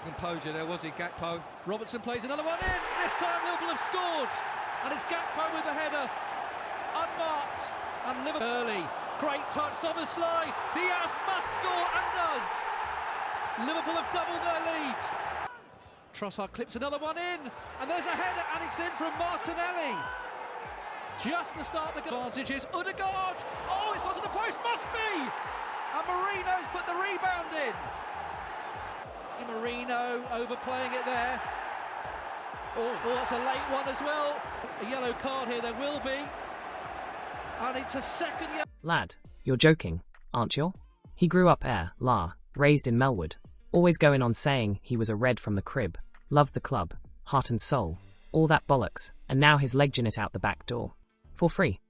composure there, was he, Gakpo? Robertson plays another one in. This time Liverpool have scored. And it's Gakpo with the header. Unmarked. And Liverpool early. Great touch, Szoboszlai. Diaz must score and does. Liverpool have doubled their lead. Trossard clips another one in. And there's a header and it's in from Martinelli. Just the start of the advantages. Odegaard. Oh, it's onto the post. Must be. And Marino's put the rebound in. Marino overplaying it there. Oh, that's a late one as well. A yellow card here, there will be. And it's a second yellow. Lad, you're joking, aren't you? He grew up raised in Melwood. Always going on saying he was a red from the crib, loved the club, heart and soul, all that bollocks, and now he's legging it out the back door. For free.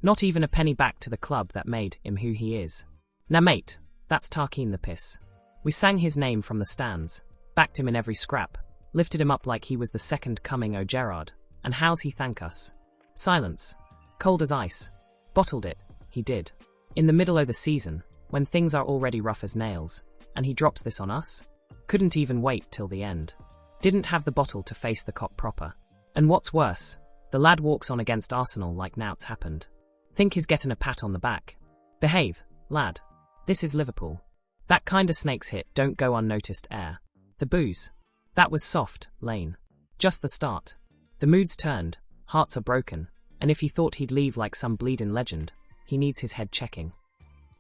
Not even a penny back to the club that made him who he is. Now mate, that's Tarkeen the piss. We sang his name from the stands, backed him in every scrap, lifted him up like he was the second coming o' Gerrard, and how's he thank us? Silence. Cold as ice. Bottled it, he did. In the middle o' the season, when things are already rough as nails, and he drops this on us? Couldn't even wait till the end. Didn't have the bottle to face the cop proper. And what's worse, the lad walks on against Arsenal like nout's happened. Think he's getting a pat on the back. Behave, lad. This is Liverpool. That kind of snake's hit don't go unnoticed air. The booze. That was soft, Lane. Just the start. The mood's turned, hearts are broken, and if he thought he'd leave like some bleeding legend, he needs his head checking.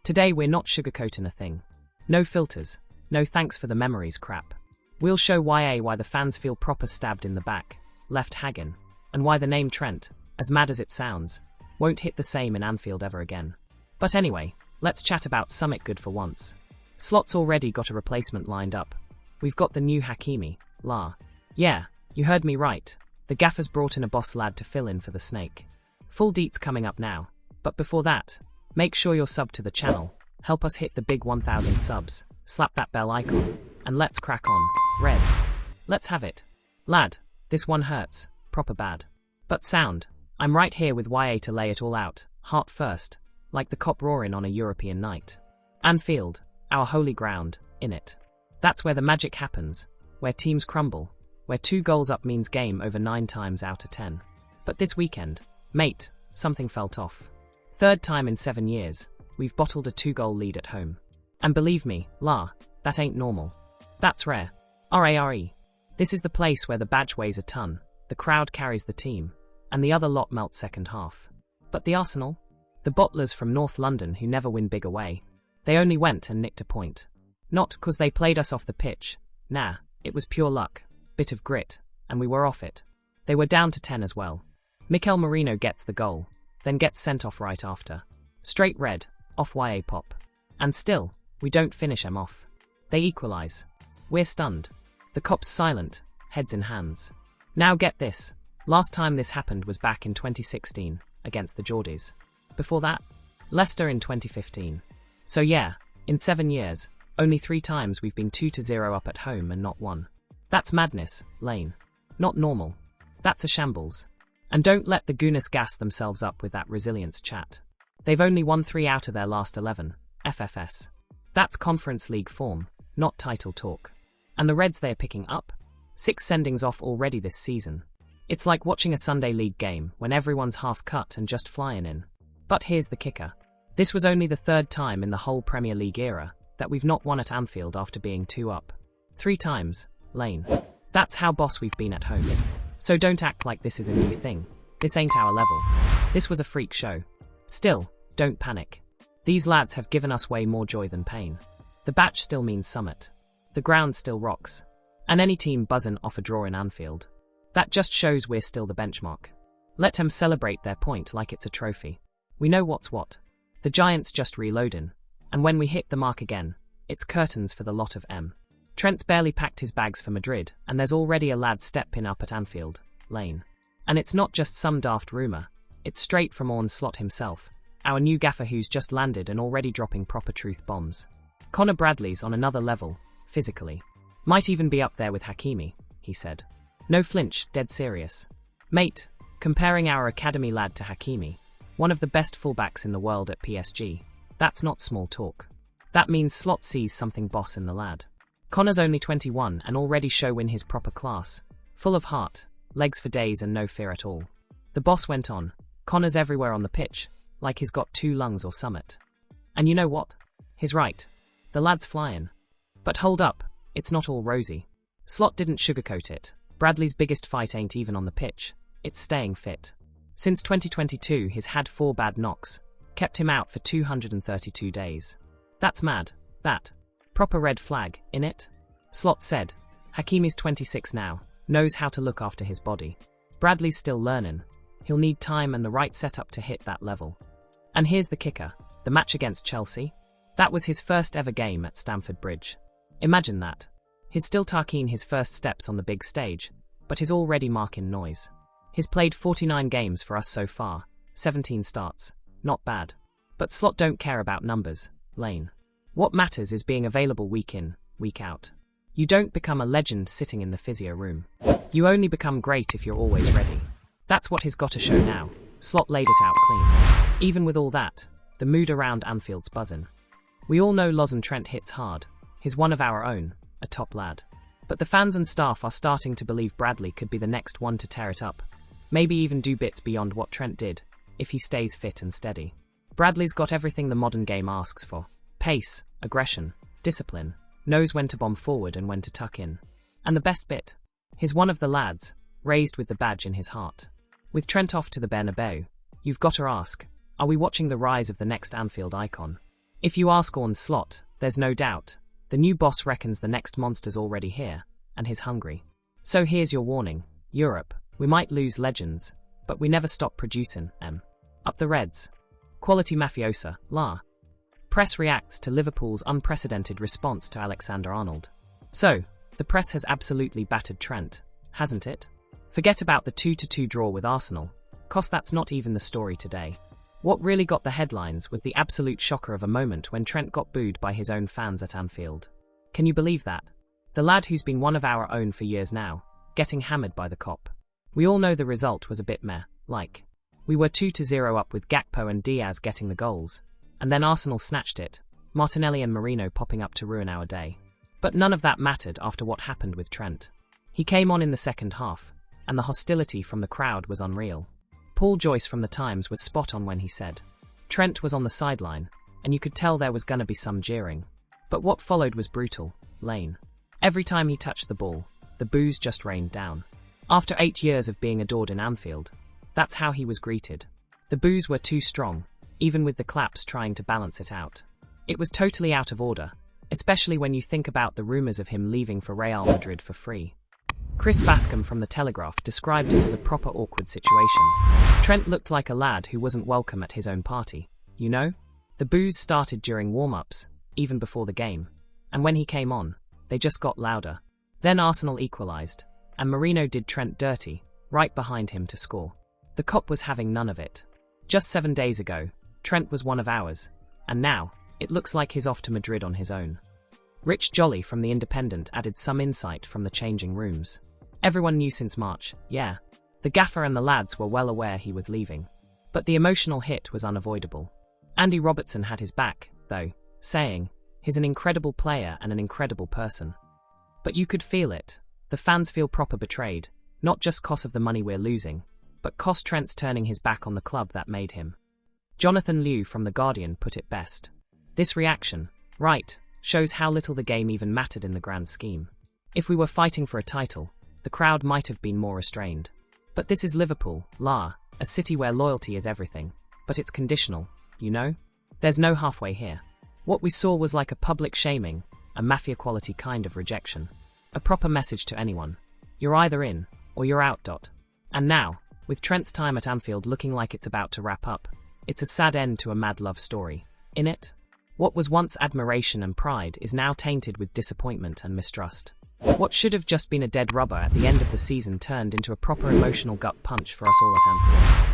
Today we're not sugarcoating a thing. No filters, no thanks for the memories crap. We'll show YA why the fans feel proper stabbed in the back, left haggin', and why the name Trent, as mad as it sounds, won't hit the same in Anfield ever again. But anyway, let's chat about summit good for once. Slot's already got a replacement lined up. We've got the new Hakimi, Yeah, you heard me right. The gaffer's brought in a boss lad to fill in for the snake. Full deets coming up now. But before that, make sure you're subbed to the channel, help us hit the big 1,000 subs, slap that bell icon, and let's crack on. Reds. Let's have it. Lad, this one hurts, proper bad. But sound, I'm right here with YA to lay it all out, heart first, like the cop roaring on a European night. Anfield. Our holy ground, innit. That's where the magic happens, where teams crumble, where 2 goals up means game over 9 times out of 10. But this weekend, mate, something felt off. 3rd time in 7 years, we've bottled a 2-goal lead at home. And believe me, that ain't normal. That's rare. RARE. This is the place where the badge weighs a ton, the crowd carries the team, and the other lot melts second half. But the Arsenal? The bottlers from North London who never win big away. They only went and nicked a point. Not 'cause they played us off the pitch, nah, it was pure luck, bit of grit, and we were off it. They were down to 10 as well. Mikel Merino gets the goal, then gets sent off right after. Straight red, off YA pop. And still, we don't finish 'em off. They equalise. We're stunned. The cops silent, heads in hands. Now get this, last time this happened was back in 2016, against the Geordies. Before that, Leicester in 2015. So yeah, in 7 years, only 3 times we've been 2-0 up at home and not 1. That's madness, Lane. Not normal. That's a shambles. And don't let the Gooners gas themselves up with that resilience chat. They've only won 3 out of their last 11, FFS. That's Conference League form, not title talk. And the Reds they're picking up? 6 sendings off already this season. It's like watching a Sunday League game when everyone's half cut and just flying in. But here's the kicker. This was only the 3rd time in the whole Premier League era that we've not won at Anfield after being 2 up. 3 times, Lane. That's how boss we've been at home. So don't act like this is a new thing. This ain't our level. This was a freak show. Still, don't panic. These lads have given us way more joy than pain. The batch still means summit. The ground still rocks. And any team buzzing off a draw in Anfield. That just shows we're still the benchmark. Let them celebrate their point like it's a trophy. We know what's what. The Giants just reloading, and when we hit the mark again, it's curtains for the lot of M. Trent's barely packed his bags for Madrid, and there's already a lad stepping up at Anfield, Lane. And it's not just some daft rumour, it's straight from Orn's slot himself, our new gaffer who's just landed and already dropping proper truth bombs. Connor Bradley's on another level, physically. Might even be up there with Hakimi, he said. No flinch, dead serious. Mate, comparing our academy lad to Hakimi, one of the best fullbacks in the world at PSG, that's not small talk. That means Slot sees something boss in the lad. Connor's only 21 and already showing his proper class. Full of heart, legs for days and no fear at all. The boss went on, Connor's everywhere on the pitch, like he's got 2 lungs or summit. And you know what? He's right. The lad's flying. But hold up, it's not all rosy. Slot didn't sugarcoat it. Bradley's biggest fight ain't even on the pitch, it's staying fit. Since 2022 he's had 4 bad knocks, kept him out for 232 days. That's mad, that. Proper red flag, innit? Slot said. Hakimi's 26 now, knows how to look after his body. Bradley's still learning. He'll need time and the right setup to hit that level. And here's the kicker, the match against Chelsea. That was his first ever game at Stamford Bridge. Imagine that. He's still taking his first steps on the big stage, but he's already making noise. He's played 49 games for us so far, 17 starts, not bad. But Slot don't care about numbers, Lane. What matters is being available week in, week out. You don't become a legend sitting in the physio room. You only become great if you're always ready. That's what he's got to show now. Slot laid it out clean. Even with all that, the mood around Anfield's buzzing. We all know Loz and Trent hits hard. He's one of our own, a top lad. But the fans and staff are starting to believe Bradley could be the next one to tear it up. Maybe even do bits beyond what Trent did, if he stays fit and steady. Bradley's got everything the modern game asks for. Pace, aggression, discipline, knows when to bomb forward and when to tuck in. And the best bit? He's one of the lads, raised with the badge in his heart. With Trent off to the Bernabeu, you've got to ask, are we watching the rise of the next Anfield icon? If you ask on Slot, there's no doubt. The new boss reckons the next monster's already here, and he's hungry. So here's your warning, Europe, we might lose legends, but we never stop producing them. Up the Reds. Quality mafiosa, la. Press reacts to Liverpool's unprecedented response to Alexander-Arnold. So, the press has absolutely battered Trent, hasn't it? Forget about the 2-2 draw with Arsenal, 'cause that's not even the story today. What really got the headlines was the absolute shocker of a moment when Trent got booed by his own fans at Anfield. Can you believe that? The lad who's been one of our own for years now, getting hammered by the cop. We all know the result was a bit meh, like. We were 2-0 up with Gakpo and Diaz getting the goals, and then Arsenal snatched it, Martinelli and Marino popping up to ruin our day. But none of that mattered after what happened with Trent. He came on in the second half, and the hostility from the crowd was unreal. Paul Joyce from The Times was spot on when he said, Trent was on the sideline, and you could tell there was gonna be some jeering. But what followed was brutal, Lane. Every time he touched the ball, the boos just rained down. After 8 years of being adored in Anfield, that's how he was greeted. The boos were too strong, even with the claps trying to balance it out. It was totally out of order, especially when you think about the rumours of him leaving for Real Madrid for free. Chris Bascom from The Telegraph described it as a proper awkward situation. Trent looked like a lad who wasn't welcome at his own party, you know? The boos started during warm-ups, even before the game, and when he came on, they just got louder. Then Arsenal equalised, and Marino did Trent dirty, right behind him to score. The cop was having none of it. Just 7 days ago, Trent was one of ours, and now, it looks like he's off to Madrid on his own. Rich Jolly from The Independent added some insight from the changing rooms. Everyone knew since March, yeah. The gaffer and the lads were well aware he was leaving. But the emotional hit was unavoidable. Andy Robertson had his back, though, saying, he's an incredible player and an incredible person. But you could feel it. The fans feel proper betrayed, not just 'cause of the money we're losing, but 'cause Trent's turning his back on the club that made him. Jonathan Liu from The Guardian put it best. This reaction, right, shows how little the game even mattered in the grand scheme. If we were fighting for a title, the crowd might have been more restrained. But this is Liverpool, a city where loyalty is everything, but it's conditional, you know? There's no halfway here. What we saw was like a public shaming, a mafia-quality kind of rejection. A proper message to anyone. You're either in, or you're out. And now, with Trent's time at Anfield looking like it's about to wrap up, it's a sad end to a mad love story. In it, what was once admiration and pride is now tainted with disappointment and mistrust. What should have just been a dead rubber at the end of the season turned into a proper emotional gut punch for us all at Anfield.